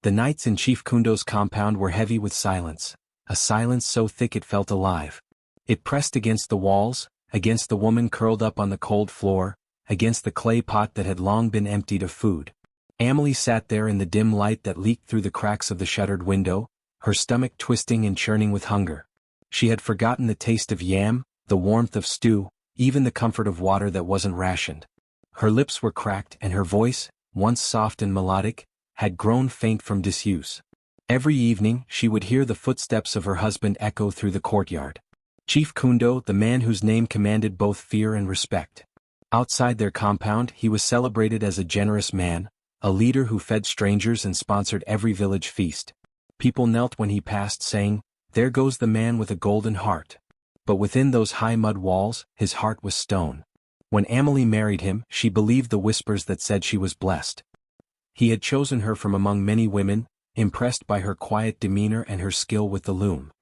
The nights in Chief Kundo's compound were heavy with silence, a silence so thick it felt alive. It pressed against the walls, against the woman curled up on the cold floor, against the clay pot that had long been emptied of food. Amelie sat there in the dim light that leaked through the cracks of the shuttered window, her stomach twisting and churning with hunger. She had forgotten the taste of yam, the warmth of stew, even the comfort of water that wasn't rationed. Her lips were cracked and her voice, once soft and melodic, had grown faint from disuse. Every evening she would hear the footsteps of her husband echo through the courtyard. Chief Kundo, the man whose name commanded both fear and respect. Outside their compound he was celebrated as a generous man, a leader who fed strangers and sponsored every village feast. People knelt when he passed saying, "There goes the man with a golden heart." But within those high mud walls, his heart was stone. When Amelie married him, she believed the whispers that said she was blessed. He had chosen her from among many women, impressed by her quiet demeanor and her skill with the loom.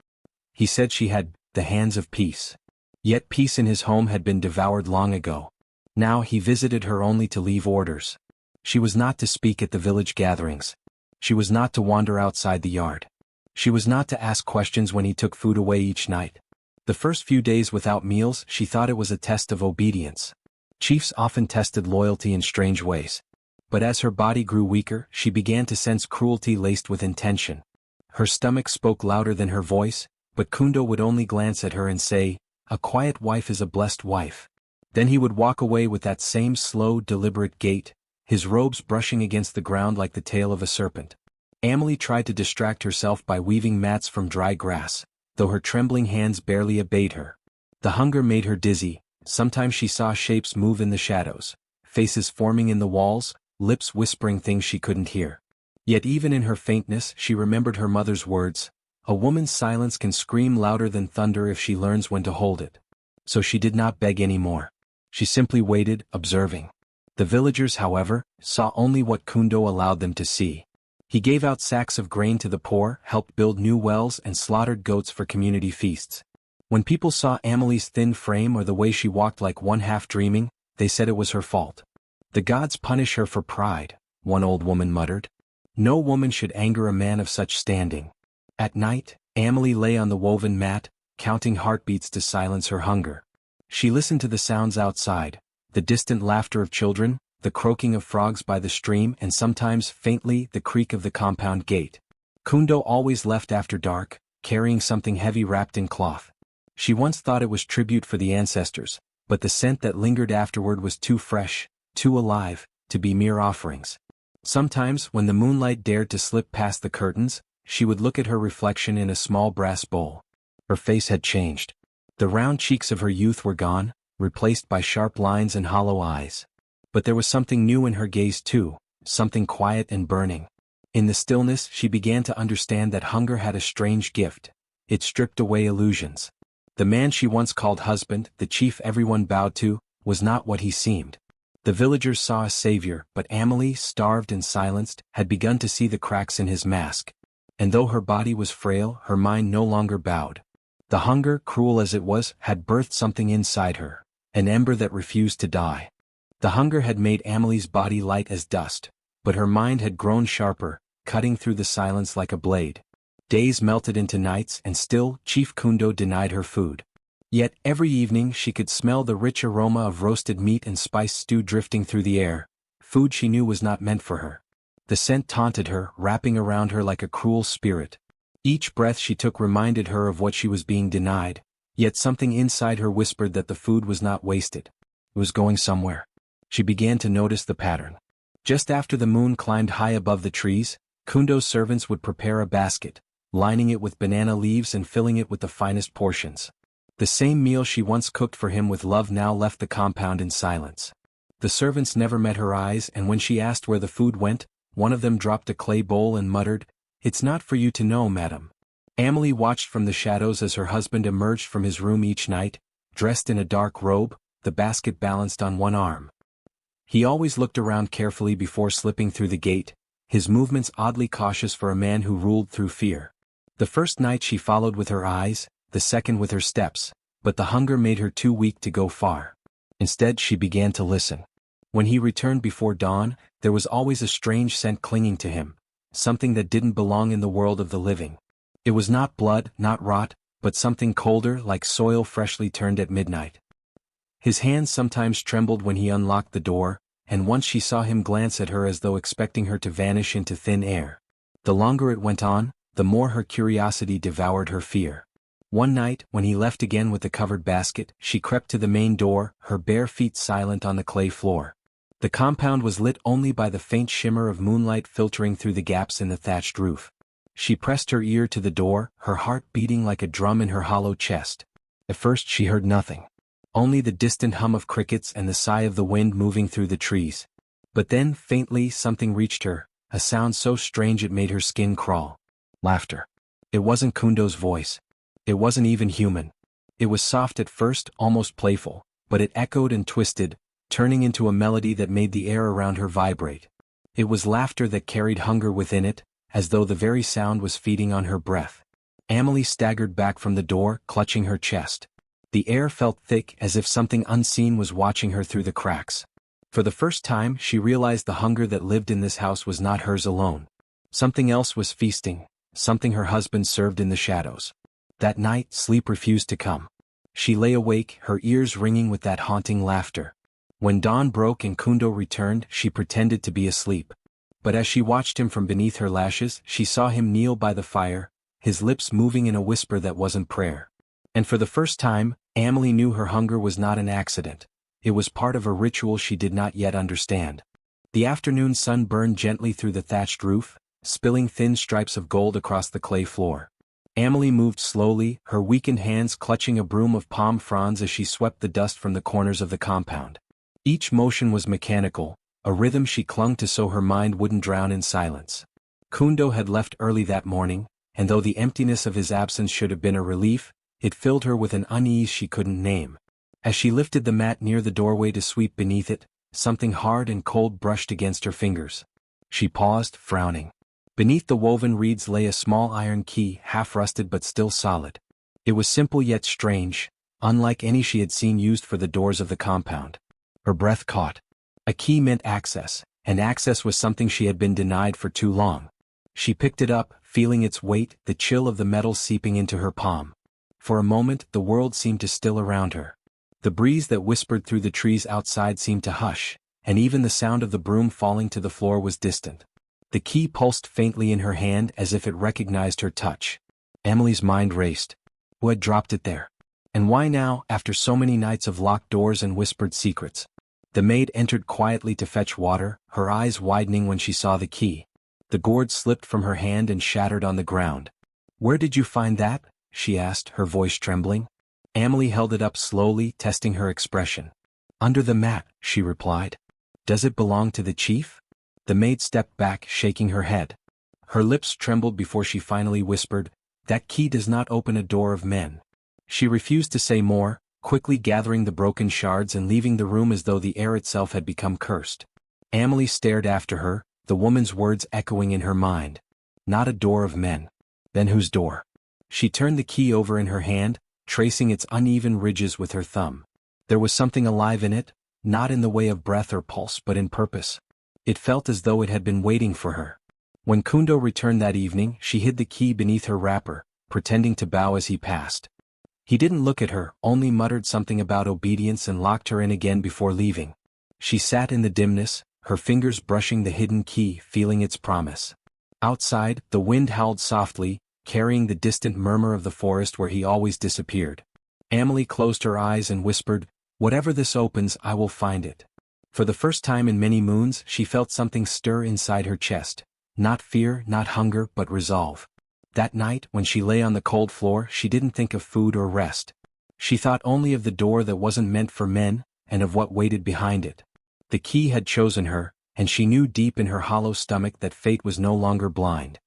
He said she had the hands of peace. Yet peace in his home had been devoured long ago. Now he visited her only to leave orders. She was not to speak at the village gatherings. She was not to wander outside the yard. She was not to ask questions when he took food away each night. The first few days without meals she thought it was a test of obedience. Chiefs often tested loyalty in strange ways. But as her body grew weaker, she began to sense cruelty laced with intention. Her stomach spoke louder than her voice, but Kundo would only glance at her and say, "A quiet wife is a blessed wife." Then he would walk away with that same slow, deliberate gait, his robes brushing against the ground like the tail of a serpent. Amelie tried to distract herself by weaving mats from dry grass, though her trembling hands barely obeyed her. The hunger made her dizzy. Sometimes she saw shapes move in the shadows, faces forming in the walls, lips whispering things she couldn't hear. Yet even in her faintness she remembered her mother's words, "A woman's silence can scream louder than thunder if she learns when to hold it." So she did not beg any more. She simply waited, observing. The villagers, however, saw only what Kundo allowed them to see. He gave out sacks of grain to the poor, helped build new wells and slaughtered goats for community feasts. When people saw Amelie's thin frame or the way she walked like one half dreaming, they said it was her fault. "The gods punish her for pride," one old woman muttered. "No woman should anger a man of such standing." At night, Amelie lay on the woven mat, counting heartbeats to silence her hunger. She listened to the sounds outside, the distant laughter of children, the croaking of frogs by the stream and sometimes, faintly, the creak of the compound gate. Kundo always left after dark, carrying something heavy wrapped in cloth. She once thought it was tribute for the ancestors, but the scent that lingered afterward was too fresh, too alive, to be mere offerings. Sometimes, when the moonlight dared to slip past the curtains, she would look at her reflection in a small brass bowl. Her face had changed. The round cheeks of her youth were gone, replaced by sharp lines and hollow eyes. But there was something new in her gaze too, something quiet and burning. In the stillness she began to understand that hunger had a strange gift. It stripped away illusions. The man she once called husband, the chief everyone bowed to, was not what he seemed. The villagers saw a savior, but Amelie, starved and silenced, had begun to see the cracks in his mask. And though her body was frail, her mind no longer bowed. The hunger, cruel as it was, had birthed something inside her, an ember that refused to die. The hunger had made Amelie's body light as dust, but her mind had grown sharper, cutting through the silence like a blade. Days melted into nights and still Chief Kundo denied her food. Yet every evening she could smell the rich aroma of roasted meat and spiced stew drifting through the air, food she knew was not meant for her. The scent taunted her, wrapping around her like a cruel spirit. Each breath she took reminded her of what she was being denied, yet something inside her whispered that the food was not wasted. It was going somewhere. She began to notice the pattern. Just after the moon climbed high above the trees, Kundo's servants would prepare a basket, lining it with banana leaves and filling it with the finest portions. The same meal she once cooked for him with love now left the compound in silence. The servants never met her eyes, and when she asked where the food went, one of them dropped a clay bowl and muttered, "It's not for you to know, madam." Amelie watched from the shadows as her husband emerged from his room each night, dressed in a dark robe, the basket balanced on one arm. He always looked around carefully before slipping through the gate, his movements oddly cautious for a man who ruled through fear. The first night she followed with her eyes, the second with her steps, but the hunger made her too weak to go far. Instead she began to listen. When he returned before dawn, there was always a strange scent clinging to him, something that didn't belong in the world of the living. It was not blood, not rot, but something colder, like soil freshly turned at midnight. His hands sometimes trembled when he unlocked the door, and once she saw him glance at her as though expecting her to vanish into thin air. The longer it went on, the more her curiosity devoured her fear. One night, when he left again with the covered basket, she crept to the main door, her bare feet silent on the clay floor. The compound was lit only by the faint shimmer of moonlight filtering through the gaps in the thatched roof. She pressed her ear to the door, her heart beating like a drum in her hollow chest. At first she heard nothing. Only the distant hum of crickets and the sigh of the wind moving through the trees. But then, faintly, something reached her, a sound so strange it made her skin crawl. Laughter. It wasn't Kundo's voice. It wasn't even human. It was soft at first, almost playful, but it echoed and twisted, turning into a melody that made the air around her vibrate. It was laughter that carried hunger within it, as though the very sound was feeding on her breath. Amelie staggered back from the door, clutching her chest. The air felt thick, as if something unseen was watching her through the cracks. For the first time, she realized the hunger that lived in this house was not hers alone. Something else was feasting, something her husband served in the shadows. That night, sleep refused to come. She lay awake, her ears ringing with that haunting laughter. When dawn broke and Kundo returned, she pretended to be asleep. But as she watched him from beneath her lashes, she saw him kneel by the fire, his lips moving in a whisper that wasn't prayer. And for the first time, Amelie knew her hunger was not an accident. It was part of a ritual she did not yet understand. The afternoon sun burned gently through the thatched roof, spilling thin stripes of gold across the clay floor. Amelie moved slowly, her weakened hands clutching a broom of palm fronds as she swept the dust from the corners of the compound. Each motion was mechanical, a rhythm she clung to so her mind wouldn't drown in silence. Kundo had left early that morning, and though the emptiness of his absence should have been a relief, it filled her with an unease she couldn't name. As she lifted the mat near the doorway to sweep beneath it, something hard and cold brushed against her fingers. She paused, frowning. Beneath the woven reeds lay a small iron key, half-rusted but still solid. It was simple yet strange, unlike any she had seen used for the doors of the compound. Her breath caught. A key meant access, and access was something she had been denied for too long. She picked it up, feeling its weight, the chill of the metal seeping into her palm. For a moment, the world seemed to still around her. The breeze that whispered through the trees outside seemed to hush, and even the sound of the broom falling to the floor was distant. The key pulsed faintly in her hand as if it recognized her touch. Amelie's mind raced. Who had dropped it there? And why now, after so many nights of locked doors and whispered secrets? The maid entered quietly to fetch water, her eyes widening when she saw the key. The gourd slipped from her hand and shattered on the ground. "Where did you find that?" she asked, her voice trembling. Amelie held it up slowly, testing her expression. "Under the mat," she replied. "Does it belong to the chief?" The maid stepped back, shaking her head. Her lips trembled before she finally whispered, "That key does not open a door of men." She refused to say more, quickly gathering the broken shards and leaving the room as though the air itself had become cursed. Amelie stared after her, the woman's words echoing in her mind. Not a door of men. Then whose door? She turned the key over in her hand, tracing its uneven ridges with her thumb. There was something alive in it, not in the way of breath or pulse but in purpose. It felt as though it had been waiting for her. When Kundo returned that evening, she hid the key beneath her wrapper, pretending to bow as he passed. He didn't look at her, only muttered something about obedience and locked her in again before leaving. She sat in the dimness, her fingers brushing the hidden key, feeling its promise. Outside, the wind howled softly, carrying the distant murmur of the forest where he always disappeared. Amelie closed her eyes and whispered, "Whatever this opens, I will find it." For the first time in many moons, she felt something stir inside her chest. Not fear, not hunger, but resolve. That night, when she lay on the cold floor, she didn't think of food or rest. She thought only of the door that wasn't meant for men, and of what waited behind it. The key had chosen her, and she knew deep in her hollow stomach that fate was no longer blind.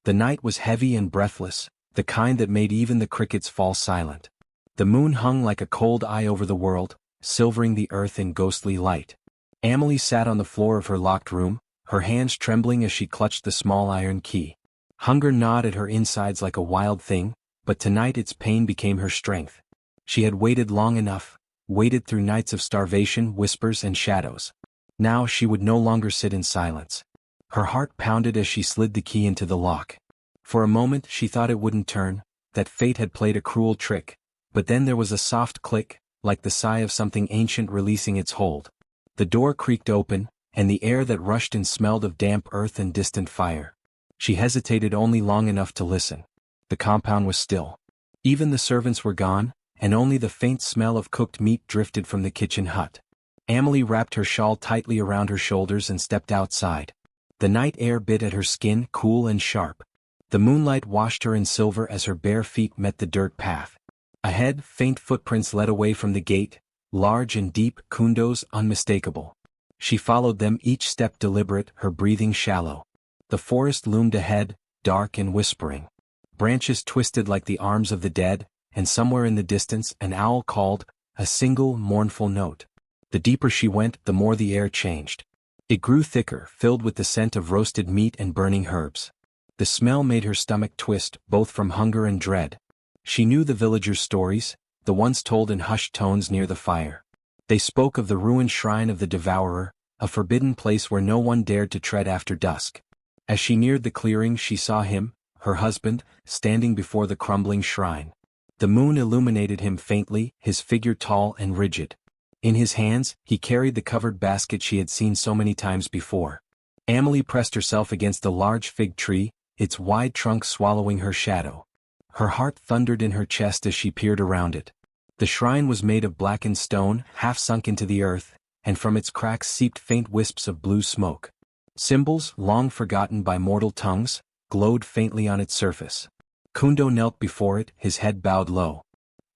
The night was heavy and breathless, the kind that made even the crickets fall silent. The moon hung like a cold eye over the world, silvering the earth in ghostly light. Amelie sat on the floor of her locked room, her hands trembling as she clutched the small iron key. Hunger gnawed at her insides like a wild thing, but tonight its pain became her strength. She had waited long enough, waited through nights of starvation, whispers, and shadows. Now she would no longer sit in silence. Her heart pounded as she slid the key into the lock. For a moment she thought it wouldn't turn, that fate had played a cruel trick, but then there was a soft click, like the sigh of something ancient releasing its hold. The door creaked open, and the air that rushed in smelled of damp earth and distant fire. She hesitated only long enough to listen. The compound was still. Even the servants were gone, and only the faint smell of cooked meat drifted from the kitchen hut. Amelie wrapped her shawl tightly around her shoulders and stepped outside. The night air bit at her skin, cool and sharp. The moonlight washed her in silver as her bare feet met the dirt path. Ahead, faint footprints led away from the gate, large and deep, Kundo's, unmistakable. She followed them, each step deliberate, her breathing shallow. The forest loomed ahead, dark and whispering. Branches twisted like the arms of the dead, and somewhere in the distance an owl called, a single, mournful note. The deeper she went, the more the air changed. It grew thicker, filled with the scent of roasted meat and burning herbs. The smell made her stomach twist, both from hunger and dread. She knew the villagers' stories, the ones told in hushed tones near the fire. They spoke of the ruined shrine of the devourer, a forbidden place where no one dared to tread after dusk. As she neared the clearing she saw him, her husband, standing before the crumbling shrine. The moon illuminated him faintly, his figure tall and rigid. In his hands, he carried the covered basket she had seen so many times before. Amelie pressed herself against the large fig tree, its wide trunk swallowing her shadow. Her heart thundered in her chest as she peered around it. The shrine was made of blackened stone, half sunk into the earth, and from its cracks seeped faint wisps of blue smoke. Symbols, long forgotten by mortal tongues, glowed faintly on its surface. Kundo knelt before it, his head bowed low.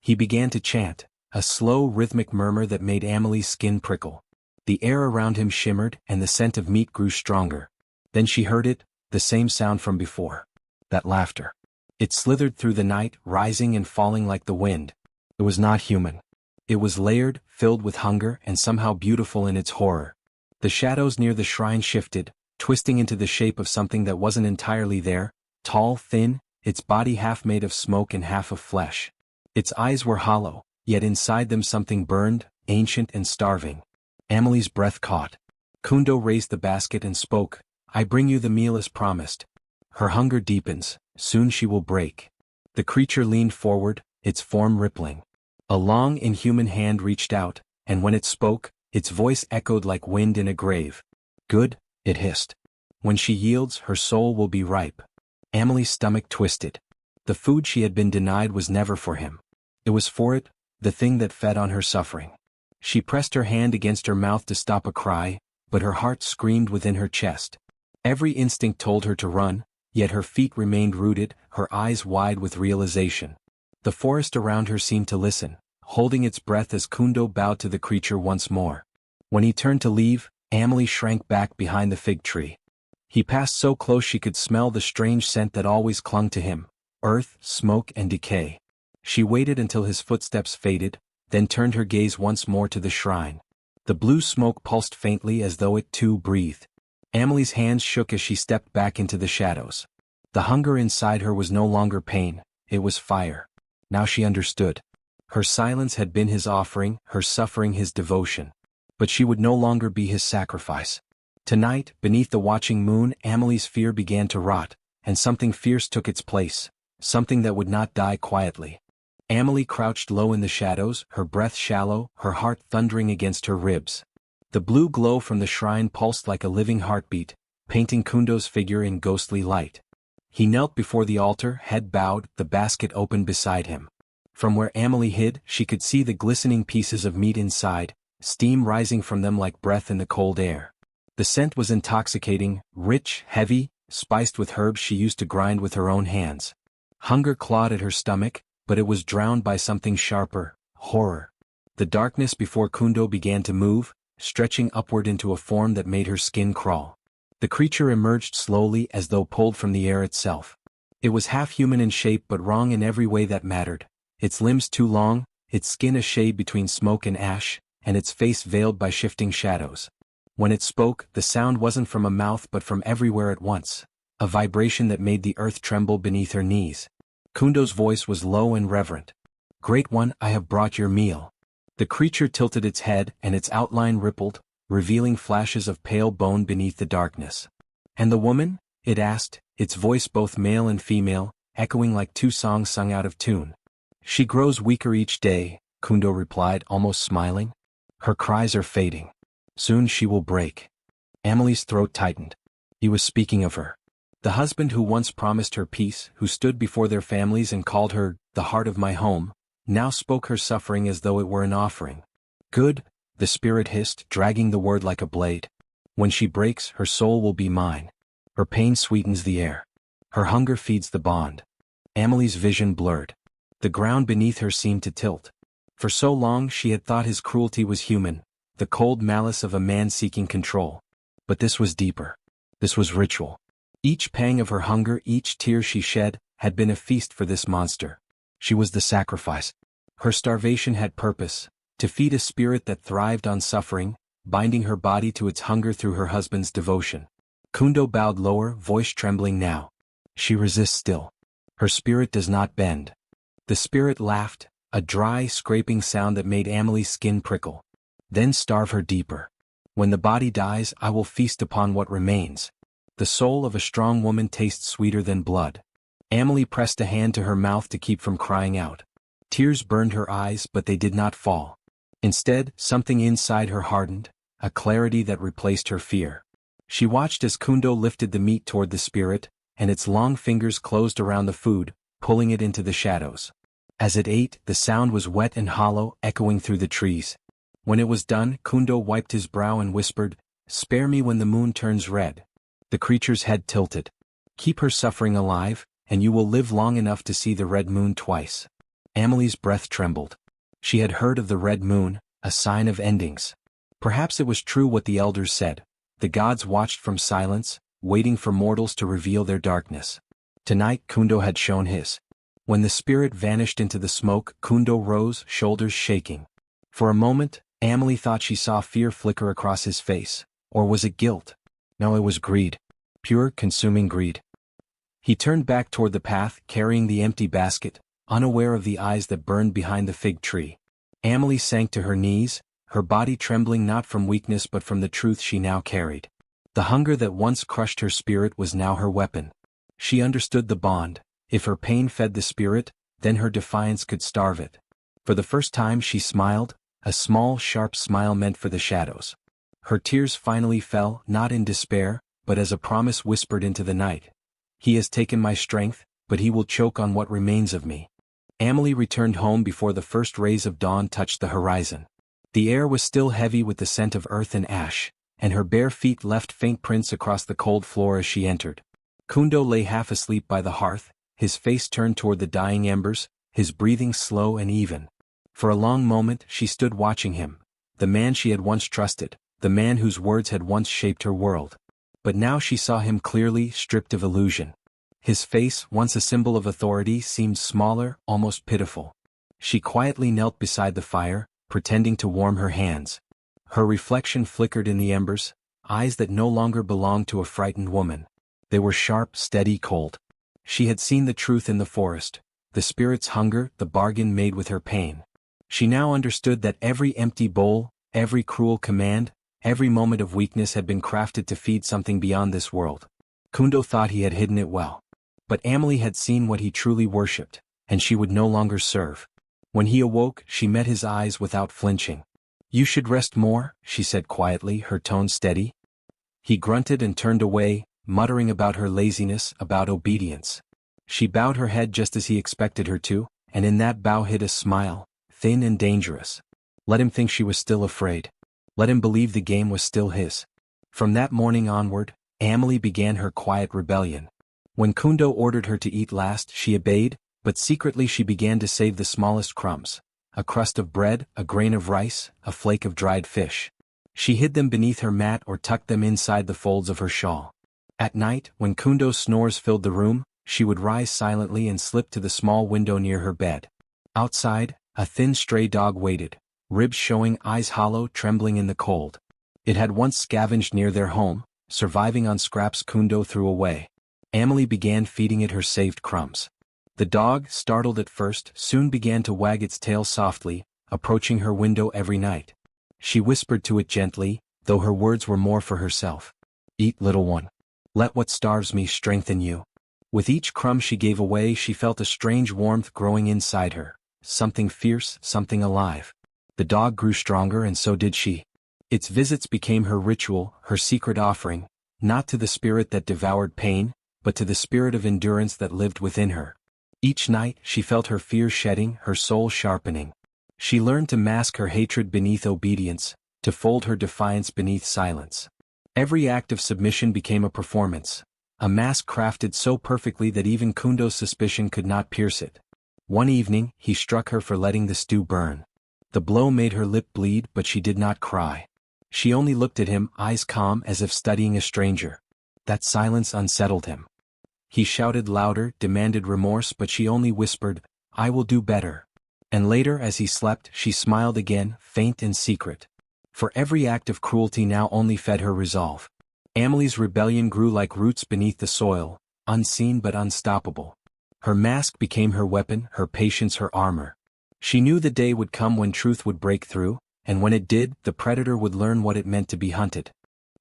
He began to chant, a slow rhythmic murmur that made Amelie's skin prickle. The air around him shimmered, and the scent of meat grew stronger. Then she heard it, the same sound from before. That laughter. It slithered through the night, rising and falling like the wind. It was not human. It was layered, filled with hunger, and somehow beautiful in its horror. The shadows near the shrine shifted, twisting into the shape of something that wasn't entirely there, tall, thin, its body half made of smoke and half of flesh. Its eyes were hollow, yet inside them something burned, ancient and starving. Amelie's breath caught. Kundo raised the basket and spoke, "I bring you the meal as promised. Her hunger deepens, soon she will break." The creature leaned forward, its form rippling. A long, inhuman hand reached out, and when it spoke, its voice echoed like wind in a grave. "Good," it hissed. "When she yields, her soul will be ripe." Amelie's stomach twisted. The food she had been denied was never for him. It was for it, the thing that fed on her suffering. She pressed her hand against her mouth to stop a cry, but her heart screamed within her chest. Every instinct told her to run, yet her feet remained rooted, her eyes wide with realization. The forest around her seemed to listen, holding its breath as Kundo bowed to the creature once more. When he turned to leave, Amelie shrank back behind the fig tree. He passed so close she could smell the strange scent that always clung to him, earth, smoke and decay. She waited until his footsteps faded, then turned her gaze once more to the shrine. The blue smoke pulsed faintly as though it too breathed. Amelie's hands shook as she stepped back into the shadows. The hunger inside her was no longer pain, it was fire. Now she understood. Her silence had been his offering, her suffering his devotion. But she would no longer be his sacrifice. Tonight, beneath the watching moon, Amelie's fear began to rot, and something fierce took its place, something that would not die quietly. Amelie crouched low in the shadows, her breath shallow, her heart thundering against her ribs. The blue glow from the shrine pulsed like a living heartbeat, painting Kundo's figure in ghostly light. He knelt before the altar, head bowed, the basket open beside him. From where Amelie hid, she could see the glistening pieces of meat inside, steam rising from them like breath in the cold air. The scent was intoxicating, rich, heavy, spiced with herbs she used to grind with her own hands. Hunger clawed at her stomach, but it was drowned by something sharper, horror. The darkness before Kundo began to move, stretching upward into a form that made her skin crawl. The creature emerged slowly as though pulled from the air itself. It was half human in shape but wrong in every way that mattered, its limbs too long, its skin a shade between smoke and ash, and its face veiled by shifting shadows. When it spoke, the sound wasn't from a mouth but from everywhere at once, a vibration that made the earth tremble beneath her knees. Kundo's voice was low and reverent. "Great One, I have brought your meal." The creature tilted its head and its outline rippled, revealing flashes of pale bone beneath the darkness. And the woman? It asked, its voice both male and female, echoing like two songs sung out of tune. She grows weaker each day, Kundo replied, almost smiling. Her cries are fading. Soon she will break. Amelie's throat tightened. He was speaking of her. The husband who once promised her peace, who stood before their families and called her, the heart of my home, now spoke her suffering as though it were an offering. Good, the spirit hissed, dragging the word like a blade. When she breaks, her soul will be mine. Her pain sweetens the air. Her hunger feeds the bond. Amelie's vision blurred. The ground beneath her seemed to tilt. For so long she had thought his cruelty was human, the cold malice of a man seeking control. But this was deeper. This was ritual. Each pang of her hunger, each tear she shed, had been a feast for this monster. She was the sacrifice. Her starvation had purpose, to feed a spirit that thrived on suffering, binding her body to its hunger through her husband's devotion. Kundo bowed lower, voice trembling now. She resists still. Her spirit does not bend. The spirit laughed, a dry, scraping sound that made Amelie's skin prickle. Then starve her deeper. When the body dies, I will feast upon what remains. The soul of a strong woman tastes sweeter than blood. Amelie pressed a hand to her mouth to keep from crying out. Tears burned her eyes, but they did not fall. Instead, something inside her hardened, a clarity that replaced her fear. She watched as Kundo lifted the meat toward the spirit, and its long fingers closed around the food, pulling it into the shadows. As it ate, the sound was wet and hollow, echoing through the trees. When it was done, Kundo wiped his brow and whispered, "Spare me when the moon turns red." The creature's head tilted. "Keep her suffering alive, and you will live long enough to see the red moon twice." Amelie's breath trembled. She had heard of the red moon, a sign of endings. Perhaps it was true what the elders said. The gods watched from silence, waiting for mortals to reveal their darkness. Tonight Kundo had shown his. When the spirit vanished into the smoke, Kundo rose, shoulders shaking. For a moment, Amelie thought she saw fear flicker across his face. Or was it guilt? No, it was greed. Pure, consuming greed. He turned back toward the path, carrying the empty basket, unaware of the eyes that burned behind the fig tree. Amelie sank to her knees, her body trembling not from weakness but from the truth she now carried. The hunger that once crushed her spirit was now her weapon. She understood the bond. If her pain fed the spirit, then her defiance could starve it. For the first time she smiled, a small, sharp smile meant for the shadows. Her tears finally fell, not in despair, but as a promise whispered into the night. He has taken my strength, but he will choke on what remains of me. Amelie returned home before the first rays of dawn touched the horizon. The air was still heavy with the scent of earth and ash, and her bare feet left faint prints across the cold floor as she entered. Kundo lay half asleep by the hearth, his face turned toward the dying embers, his breathing slow and even. For a long moment she stood watching him, the man she had once trusted, the man whose words had once shaped her world. But now she saw him clearly, stripped of illusion. His face, once a symbol of authority, seemed smaller, almost pitiful. She quietly knelt beside the fire, pretending to warm her hands. Her reflection flickered in the embers, eyes that no longer belonged to a frightened woman. They were sharp, steady, cold. She had seen the truth in the forest, the spirit's hunger, the bargain made with her pain. She now understood that every empty bowl, every cruel command, every moment of weakness had been crafted to feed something beyond this world. Kundo thought he had hidden it well. But Amelie had seen what he truly worshipped, and she would no longer serve. When he awoke, she met his eyes without flinching. "You should rest more," she said quietly, her tone steady. He grunted and turned away, muttering about her laziness, about obedience. She bowed her head just as he expected her to, and in that bow hid a smile, thin and dangerous. Let him think she was still afraid. Let him believe the game was still his. From that morning onward, Amelie began her quiet rebellion. When Kundo ordered her to eat last, she obeyed, but secretly she began to save the smallest crumbs. A crust of bread, a grain of rice, a flake of dried fish. She hid them beneath her mat or tucked them inside the folds of her shawl. At night, when Kundo's snores filled the room, she would rise silently and slip to the small window near her bed. Outside, a thin stray dog waited, ribs showing, eyes hollow, trembling in the cold. It had once scavenged near their home, surviving on scraps Kundo threw away. Amelie began feeding it her saved crumbs. The dog, startled at first, soon began to wag its tail softly, approaching her window every night. She whispered to it gently, though her words were more for herself. "Eat, little one. Let what starves me strengthen you. With each crumb she gave away she felt a strange warmth growing inside her, something fierce, something alive. The dog grew stronger and so did she. Its visits became her ritual, her secret offering, not to the spirit that devoured pain, but to the spirit of endurance that lived within her. Each night she felt her fears shedding, her soul sharpening. She learned to mask her hatred beneath obedience, to fold her defiance beneath silence. Every act of submission became a performance, a mask crafted so perfectly that even Kundo's suspicion could not pierce it. One evening, he struck her for letting the stew burn. The blow made her lip bleed, but she did not cry. She only looked at him, eyes calm as if studying a stranger. That silence unsettled him. He shouted louder, demanded remorse, but she only whispered, "I will do better." And later, as he slept, she smiled again, faint and secret. For every act of cruelty now only fed her resolve. Amelie's rebellion grew like roots beneath the soil, unseen but unstoppable. Her mask became her weapon, her patience her armor. She knew the day would come when truth would break through, and when it did, the predator would learn what it meant to be hunted.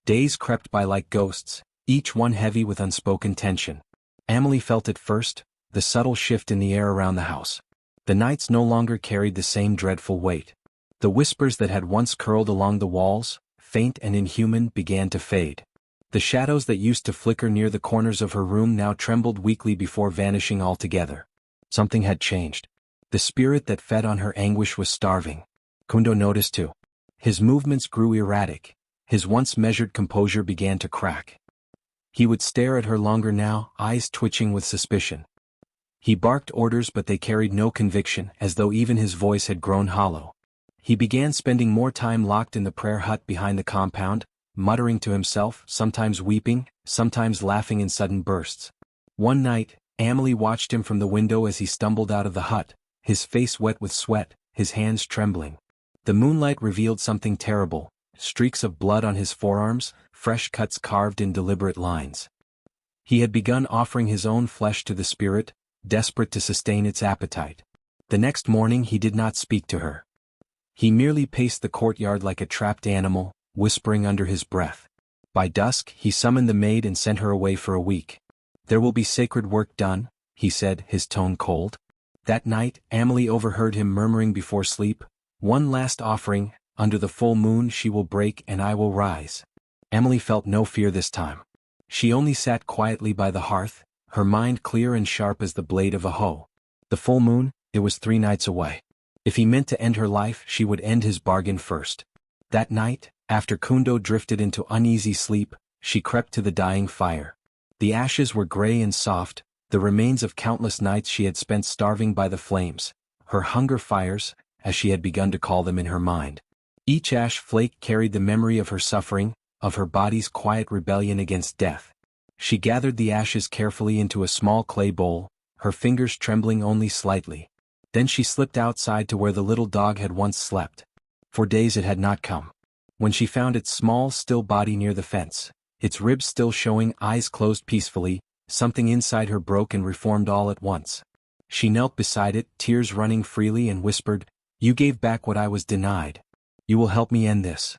Days crept by like ghosts, each one heavy with unspoken tension. Amelie felt it first, the subtle shift in the air around the house. The nights no longer carried the same dreadful weight. The whispers that had once curled along the walls, faint and inhuman, began to fade. The shadows that used to flicker near the corners of her room now trembled weakly before vanishing altogether. Something had changed. The spirit that fed on her anguish was starving. Kundo noticed too. His movements grew erratic. His once measured composure began to crack. He would stare at her longer now, eyes twitching with suspicion. He barked orders but they carried no conviction, as though even his voice had grown hollow. He began spending more time locked in the prayer hut behind the compound, muttering to himself, sometimes weeping, sometimes laughing in sudden bursts. One night, Amelie watched him from the window as he stumbled out of the hut, his face wet with sweat, his hands trembling. The moonlight revealed something terrible, streaks of blood on his forearms, fresh cuts carved in deliberate lines. He had begun offering his own flesh to the spirit, desperate to sustain its appetite. The next morning he did not speak to her. He merely paced the courtyard like a trapped animal, whispering under his breath. By dusk he summoned the maid and sent her away for a week. "There will be sacred work done," he said, his tone cold. That night, Amelie overheard him murmuring before sleep, "One last offering, under the full moon she will break and I will rise." Amelie felt no fear this time. She only sat quietly by the hearth, her mind clear and sharp as the blade of a hoe. The full moon, it was 3 nights away. If he meant to end her life, she would end his bargain first. That night, after Kundo drifted into uneasy sleep, she crept to the dying fire. The ashes were gray and soft, the remains of countless nights she had spent starving by the flames, her hunger fires, as she had begun to call them in her mind. Each ash flake carried the memory of her suffering, of her body's quiet rebellion against death. She gathered the ashes carefully into a small clay bowl, her fingers trembling only slightly. Then she slipped outside to where the little dog had once slept. For days it had not come. When she found its small, still body near the fence, its ribs still showing, eyes closed peacefully, something inside her broke and reformed all at once. She knelt beside it, tears running freely, and whispered, "You gave back what I was denied. You will help me end this."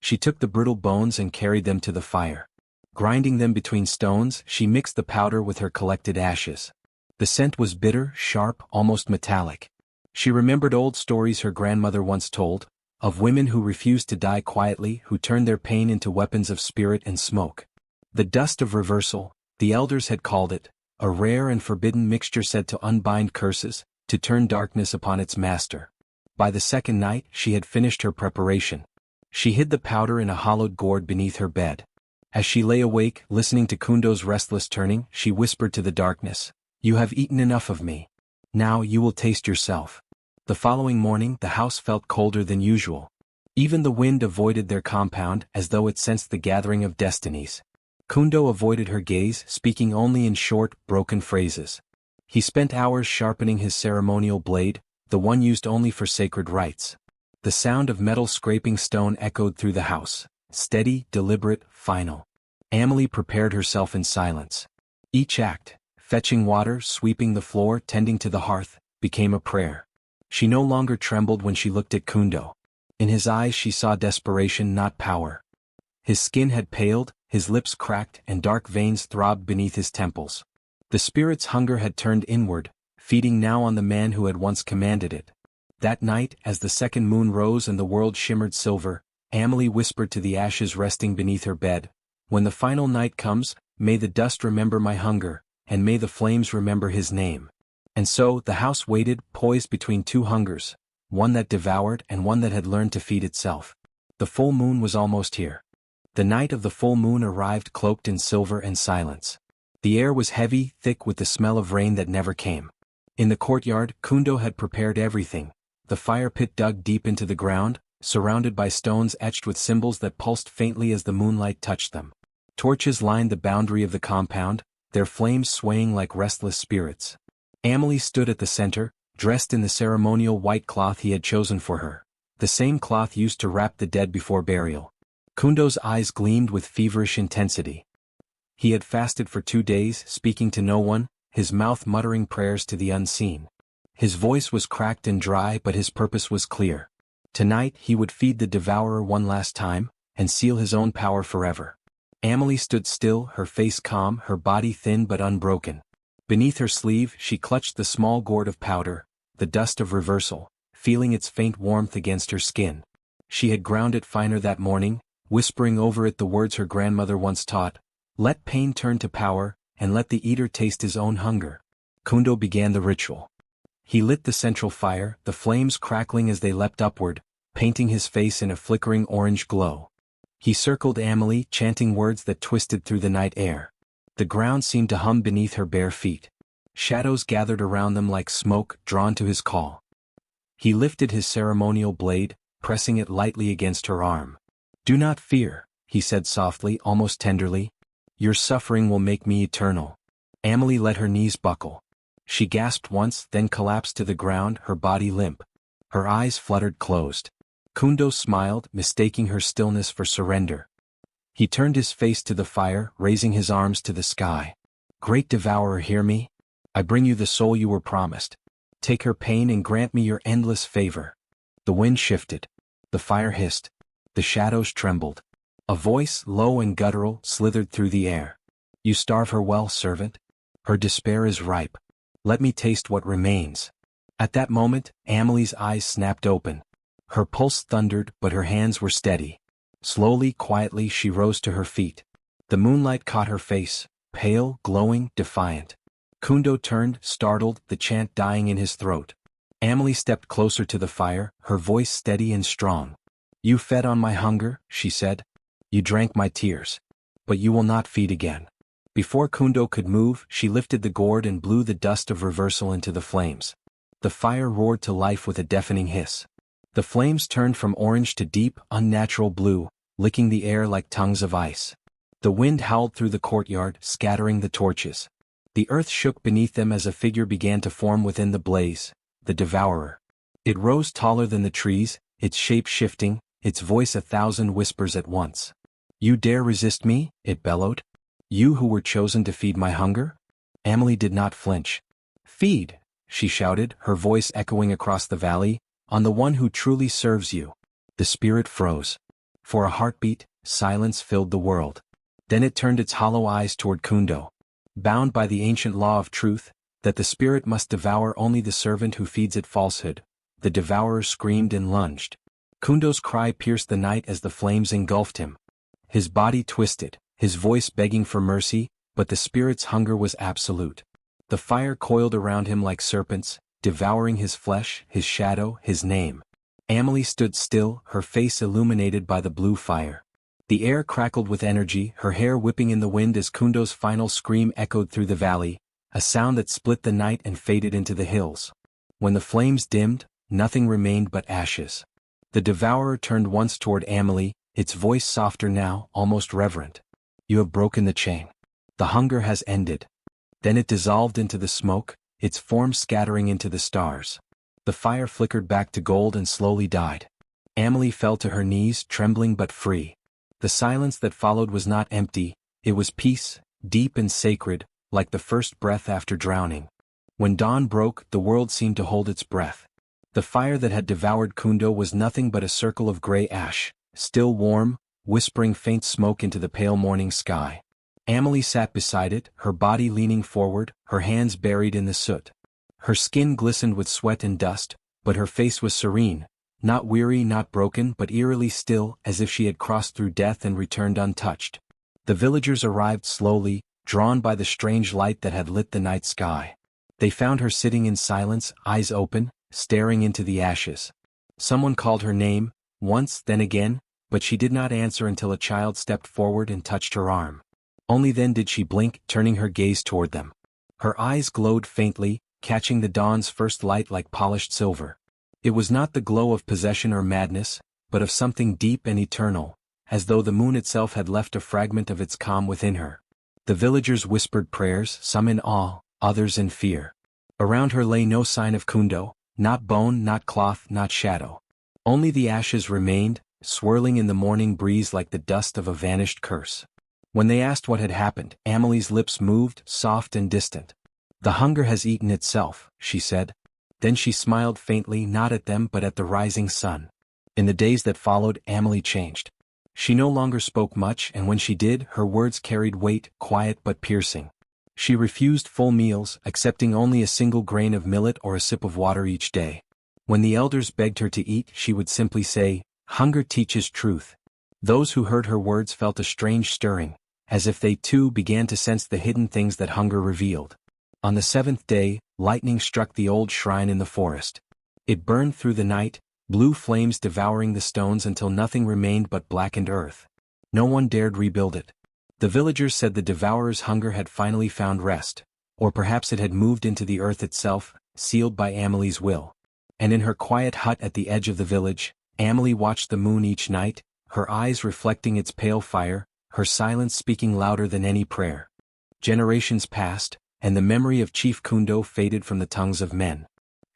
She took the brittle bones and carried them to the fire. Grinding them between stones, she mixed the powder with her collected ashes. The scent was bitter, sharp, almost metallic. She remembered old stories her grandmother once told, of women who refused to die quietly, who turned their pain into weapons of spirit and smoke. The dust of reversal, the elders had called it, a rare and forbidden mixture said to unbind curses, to turn darkness upon its master. By the second night, she had finished her preparation. She hid the powder in a hollowed gourd beneath her bed. As she lay awake, listening to Kundo's restless turning, she whispered to the darkness, "You have eaten enough of me. Now you will taste yourself." The following morning, the house felt colder than usual. Even the wind avoided their compound, as though it sensed the gathering of destinies. Kundo avoided her gaze, speaking only in short, broken phrases. He spent hours sharpening his ceremonial blade, the one used only for sacred rites. The sound of metal scraping stone echoed through the house, steady, deliberate, final. Amelie prepared herself in silence. Each act, fetching water, sweeping the floor, tending to the hearth, became a prayer. She no longer trembled when she looked at Kundo. In his eyes she saw desperation, not power. His skin had paled, his lips cracked, and dark veins throbbed beneath his temples. The spirit's hunger had turned inward, feeding now on the man who had once commanded it. That night, as the second moon rose and the world shimmered silver, Amelie whispered to the ashes resting beneath her bed, "When the final night comes, may the dust remember my hunger, and may the flames remember his name." And so, the house waited, poised between two hungers, one that devoured and one that had learned to feed itself. The full moon was almost here. The night of the full moon arrived cloaked in silver and silence. The air was heavy, thick with the smell of rain that never came. In the courtyard, Kundo had prepared everything. The fire pit dug deep into the ground, surrounded by stones etched with symbols that pulsed faintly as the moonlight touched them. Torches lined the boundary of the compound, their flames swaying like restless spirits. Amelie stood at the center, dressed in the ceremonial white cloth he had chosen for her, the same cloth used to wrap the dead before burial. Kundo's eyes gleamed with feverish intensity. He had fasted for 2 days, speaking to no one, his mouth muttering prayers to the unseen. His voice was cracked and dry, but his purpose was clear. Tonight he would feed the devourer one last time, and seal his own power forever. Amelie stood still, her face calm, her body thin but unbroken. Beneath her sleeve she clutched the small gourd of powder, the dust of reversal, feeling its faint warmth against her skin. She had ground it finer that morning, whispering over it the words her grandmother once taught, "Let pain turn to power, and let the eater taste his own hunger." Kundo began the ritual. He lit the central fire, the flames crackling as they leapt upward, painting his face in a flickering orange glow. He circled Amelie, chanting words that twisted through the night air. The ground seemed to hum beneath her bare feet. Shadows gathered around them like smoke, drawn to his call. He lifted his ceremonial blade, pressing it lightly against her arm. "Do not fear," he said softly, almost tenderly. "Your suffering will make me eternal." Amelie let her knees buckle. She gasped once, then collapsed to the ground, her body limp. Her eyes fluttered closed. Kundo smiled, mistaking her stillness for surrender. He turned his face to the fire, raising his arms to the sky. "Great devourer, hear me. I bring you the soul you were promised. Take her pain and grant me your endless favor." The wind shifted. The fire hissed. The shadows trembled. A voice, low and guttural, slithered through the air. "You starve her well, servant. Her despair is ripe. Let me taste what remains." At that moment, Amelie's eyes snapped open. Her pulse thundered, but her hands were steady. Slowly, quietly, she rose to her feet. The moonlight caught her face, pale, glowing, defiant. Kundo turned, startled, the chant dying in his throat. Amelie stepped closer to the fire, her voice steady and strong. "You fed on my hunger," she said. "You drank my tears. But you will not feed again." Before Kundo could move, she lifted the gourd and blew the dust of reversal into the flames. The fire roared to life with a deafening hiss. The flames turned from orange to deep, unnatural blue, licking the air like tongues of ice. The wind howled through the courtyard, scattering the torches. The earth shook beneath them as a figure began to form within the blaze, the devourer. It rose taller than the trees, its shape shifting, its voice 1,000 whispers at once. "You dare resist me?" it bellowed. "You who were chosen to feed my hunger?" Amelie did not flinch. "Feed," she shouted, her voice echoing across the valley, "on the one who truly serves you." The spirit froze. For a heartbeat, silence filled the world. Then it turned its hollow eyes toward Kundo. Bound by the ancient law of truth, that the spirit must devour only the servant who feeds it falsehood, the devourer screamed and lunged. Kundo's cry pierced the night as the flames engulfed him. His body twisted, his voice begging for mercy, but the spirit's hunger was absolute. The fire coiled around him like serpents, devouring his flesh, his shadow, his name. Amelie stood still, her face illuminated by the blue fire. The air crackled with energy, her hair whipping in the wind as Kundo's final scream echoed through the valley, a sound that split the night and faded into the hills. When the flames dimmed, nothing remained but ashes. The devourer turned once toward Amelie, its voice softer now, almost reverent. "You have broken the chain. The hunger has ended." Then it dissolved into the smoke, its form scattering into the stars. The fire flickered back to gold and slowly died. Amelie fell to her knees, trembling but free. The silence that followed was not empty, it was peace, deep and sacred, like the first breath after drowning. When dawn broke, the world seemed to hold its breath. The fire that had devoured Kundo was nothing but a circle of gray ash, still warm, whispering faint smoke into the pale morning sky. Amelie sat beside it, her body leaning forward, her hands buried in the soot. Her skin glistened with sweat and dust, but her face was serene, not weary, not broken, but eerily still, as if she had crossed through death and returned untouched. The villagers arrived slowly, drawn by the strange light that had lit the night sky. They found her sitting in silence, eyes open, staring into the ashes. Someone called her name, once, then again, but she did not answer until a child stepped forward and touched her arm. Only then did she blink, turning her gaze toward them. Her eyes glowed faintly, catching the dawn's first light like polished silver. It was not the glow of possession or madness, but of something deep and eternal, as though the moon itself had left a fragment of its calm within her. The villagers whispered prayers, some in awe, others in fear. Around her lay no sign of Kundo, not bone, not cloth, not shadow. Only the ashes remained, swirling in the morning breeze like the dust of a vanished curse. When they asked what had happened, Amelie's lips moved, soft and distant. "The hunger has eaten itself," she said. Then she smiled faintly, not at them but at the rising sun. In the days that followed, Amelie changed. She no longer spoke much, and when she did, her words carried weight, quiet but piercing. She refused full meals, accepting only a single grain of millet or a sip of water each day. When the elders begged her to eat, she would simply say, "Hunger teaches truth." Those who heard her words felt a strange stirring, as if they too began to sense the hidden things that hunger revealed. On the seventh day, lightning struck the old shrine in the forest. It burned through the night, blue flames devouring the stones until nothing remained but blackened earth. No one dared rebuild it. The villagers said the devourer's hunger had finally found rest, or perhaps it had moved into the earth itself, sealed by Amelie's will. And in her quiet hut at the edge of the village, Amelie watched the moon each night, her eyes reflecting its pale fire, her silence speaking louder than any prayer. Generations passed, and the memory of Chief Kundo faded from the tongues of men.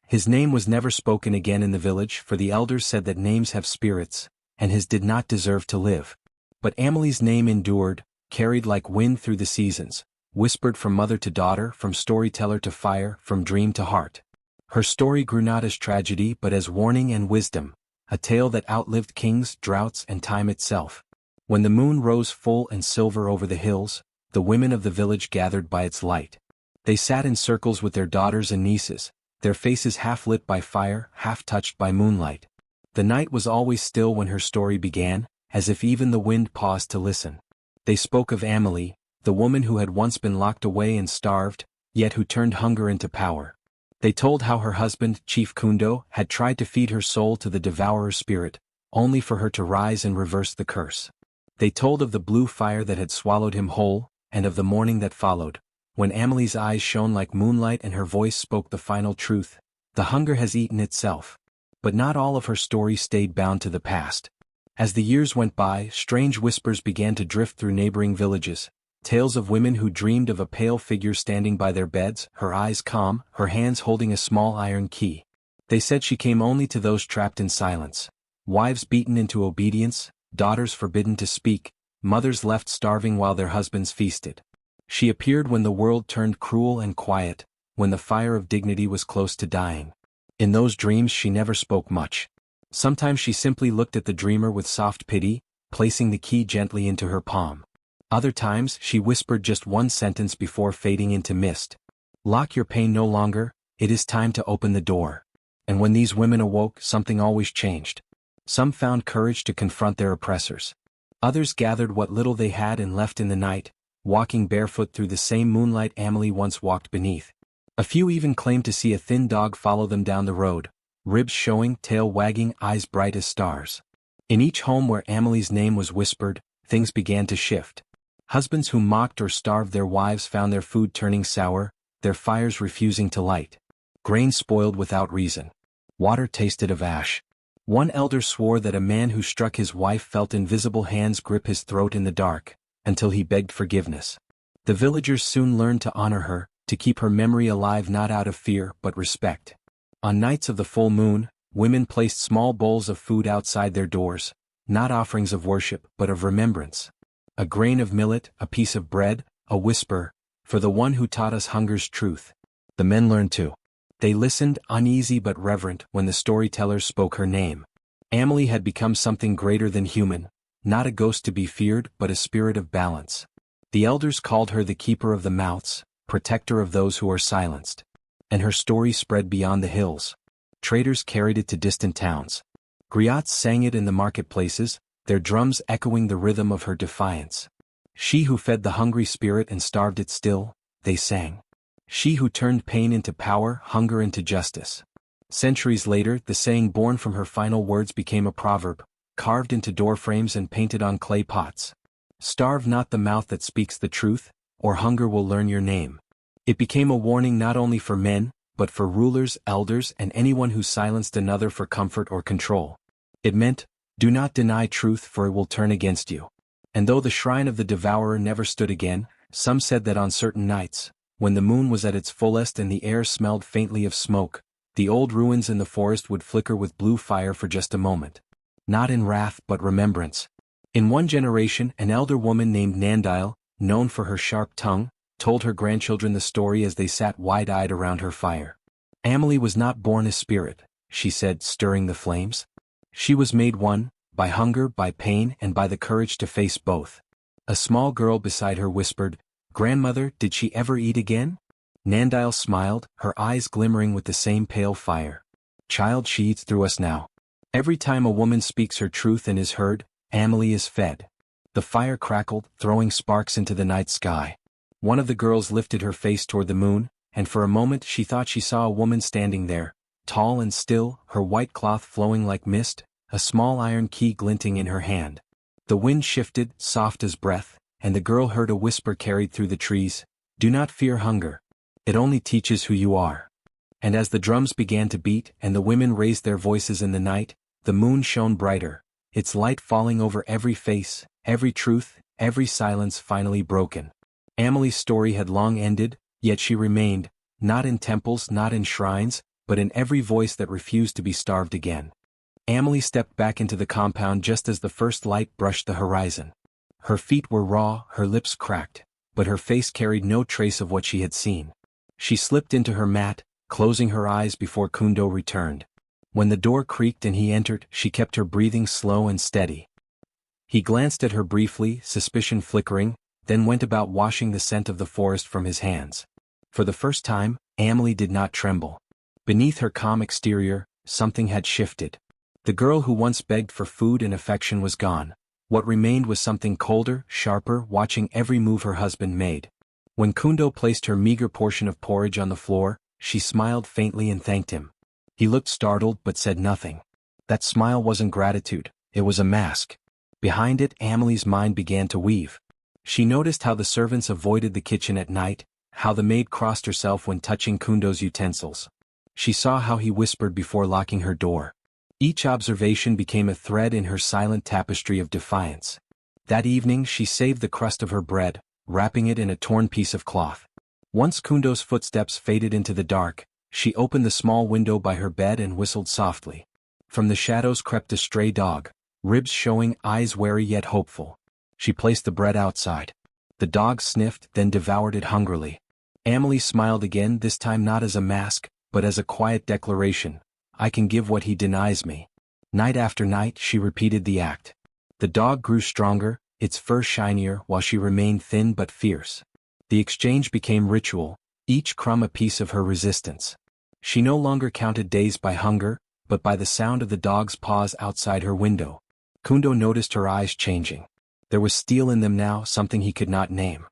His name was never spoken again in the village, for the elders said that names have spirits, and his did not deserve to live. But Amelie's name endured, carried like wind through the seasons, whispered from mother to daughter, from storyteller to fire, from dream to heart. Her story grew not as tragedy but as warning and wisdom, a tale that outlived kings, droughts, and time itself. When the moon rose full and silver over the hills, the women of the village gathered by its light. They sat in circles with their daughters and nieces, their faces half lit by fire, half touched by moonlight. The night was always still when her story began, as if even the wind paused to listen. They spoke of Amelie, the woman who had once been locked away and starved, yet who turned hunger into power. They told how her husband, Chief Kundo, had tried to feed her soul to the devourer's spirit, only for her to rise and reverse the curse. They told of the blue fire that had swallowed him whole, and of the morning that followed, when Amelie's eyes shone like moonlight and her voice spoke the final truth: the hunger has eaten itself. But not all of her story stayed bound to the past. As the years went by, strange whispers began to drift through neighboring villages, tales of women who dreamed of a pale figure standing by their beds, her eyes calm, her hands holding a small iron key. They said she came only to those trapped in silence, wives beaten into obedience, daughters forbidden to speak, mothers left starving while their husbands feasted. She appeared when the world turned cruel and quiet, when the fire of dignity was close to dying. In those dreams she never spoke much. Sometimes she simply looked at the dreamer with soft pity, placing the key gently into her palm. Other times she whispered just one sentence before fading into mist: "Lock your pain no longer, it is time to open the door." And when these women awoke, something always changed. Some found courage to confront their oppressors. Others gathered what little they had and left in the night, walking barefoot through the same moonlight Amelie once walked beneath. A few even claimed to see a thin dog follow them down the road, ribs showing, tail wagging, eyes bright as stars. In each home where Amelie's name was whispered, things began to shift. Husbands who mocked or starved their wives found their food turning sour, their fires refusing to light. Grain spoiled without reason. Water tasted of ash. One elder swore that a man who struck his wife felt invisible hands grip his throat in the dark, until he begged forgiveness. The villagers soon learned to honor her, to keep her memory alive not out of fear but respect. On nights of the full moon, women placed small bowls of food outside their doors, not offerings of worship but of remembrance. A grain of millet, a piece of bread, a whisper, "For the one who taught us hunger's truth." The men learned too. They listened, uneasy but reverent, when the storytellers spoke her name. Amelie had become something greater than human, not a ghost to be feared but a spirit of balance. The elders called her the keeper of the mouths, protector of those who are silenced. And her story spread beyond the hills. Traders carried it to distant towns. Griots sang it in the marketplaces, their drums echoing the rhythm of her defiance. She who fed the hungry spirit and starved it still, they sang. She who turned pain into power, hunger into justice. Centuries later, the saying born from her final words became a proverb, carved into doorframes and painted on clay pots. Starve not the mouth that speaks the truth, or hunger will learn your name. It became a warning not only for men, but for rulers, elders, and anyone who silenced another for comfort or control. It meant, do not deny truth for it will turn against you. And though the shrine of the devourer never stood again, some said that on certain nights, when the moon was at its fullest and the air smelled faintly of smoke, the old ruins in the forest would flicker with blue fire for just a moment. Not in wrath but remembrance. In one generation, an elder woman named Nandile, known for her sharp tongue, told her grandchildren the story as they sat wide-eyed around her fire. Amelie was not born a spirit, she said, stirring the flames. She was made one, by hunger, by pain, and by the courage to face both. A small girl beside her whispered, "Grandmother, did she ever eat again?" Nandile smiled, her eyes glimmering with the same pale fire. "Child, she eats through us now. Every time a woman speaks her truth and is heard, Amelie is fed." The fire crackled, throwing sparks into the night sky. One of the girls lifted her face toward the moon, and for a moment she thought she saw a woman standing there, tall and still, her white cloth flowing like mist, a small iron key glinting in her hand. The wind shifted, soft as breath, and the girl heard a whisper carried through the trees, "Do not fear hunger. It only teaches who you are." And as the drums began to beat and the women raised their voices in the night, the moon shone brighter, its light falling over every face, every truth, every silence finally broken. Amelie's story had long ended, yet she remained, not in temples, not in shrines, but in every voice that refused to be starved again. Amelie stepped back into the compound just as the first light brushed the horizon. Her feet were raw, her lips cracked, but her face carried no trace of what she had seen. She slipped into her mat, closing her eyes before Kundo returned. When the door creaked and he entered, she kept her breathing slow and steady. He glanced at her briefly, suspicion flickering, then went about washing the scent of the forest from his hands. For the first time, Amelie did not tremble. Beneath her calm exterior, something had shifted. The girl who once begged for food and affection was gone. What remained was something colder, sharper, watching every move her husband made. When Kundo placed her meager portion of porridge on the floor, she smiled faintly and thanked him. He looked startled but said nothing. That smile wasn't gratitude, it was a mask. Behind it, Amelie's mind began to weave. She noticed how the servants avoided the kitchen at night, how the maid crossed herself when touching Kundo's utensils. She saw how he whispered before locking her door. Each observation became a thread in her silent tapestry of defiance. That evening she saved the crust of her bread, wrapping it in a torn piece of cloth. Once Kundo's footsteps faded into the dark, she opened the small window by her bed and whistled softly. From the shadows crept a stray dog, ribs showing, eyes wary yet hopeful. She placed the bread outside. The dog sniffed, then devoured it hungrily. Amelie smiled again, this time not as a mask, but as a quiet declaration, "I can give what he denies me." Night after night she repeated the act. The dog grew stronger, its fur shinier, while she remained thin but fierce. The exchange became ritual, each crumb a piece of her resistance. She no longer counted days by hunger, but by the sound of the dog's paws outside her window. Kundo noticed her eyes changing. There was steel in them now, something he could not name.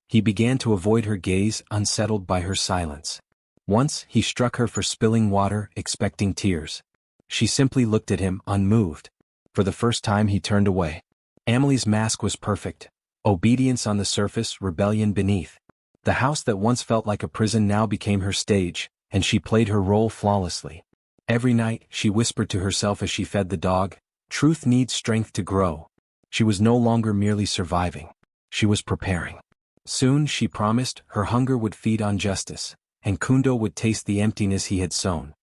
He began to avoid her gaze, unsettled by her silence. Once, he struck her for spilling water, expecting tears. She simply looked at him, unmoved. For the first time he turned away. Amelie's mask was perfect. Obedience on the surface, rebellion beneath. The house that once felt like a prison now became her stage, and she played her role flawlessly. Every night, she whispered to herself as she fed the dog, "Truth needs strength to grow." She was no longer merely surviving. She was preparing. Soon, she promised, her hunger would feed on justice, and Kundo would taste the emptiness he had sown.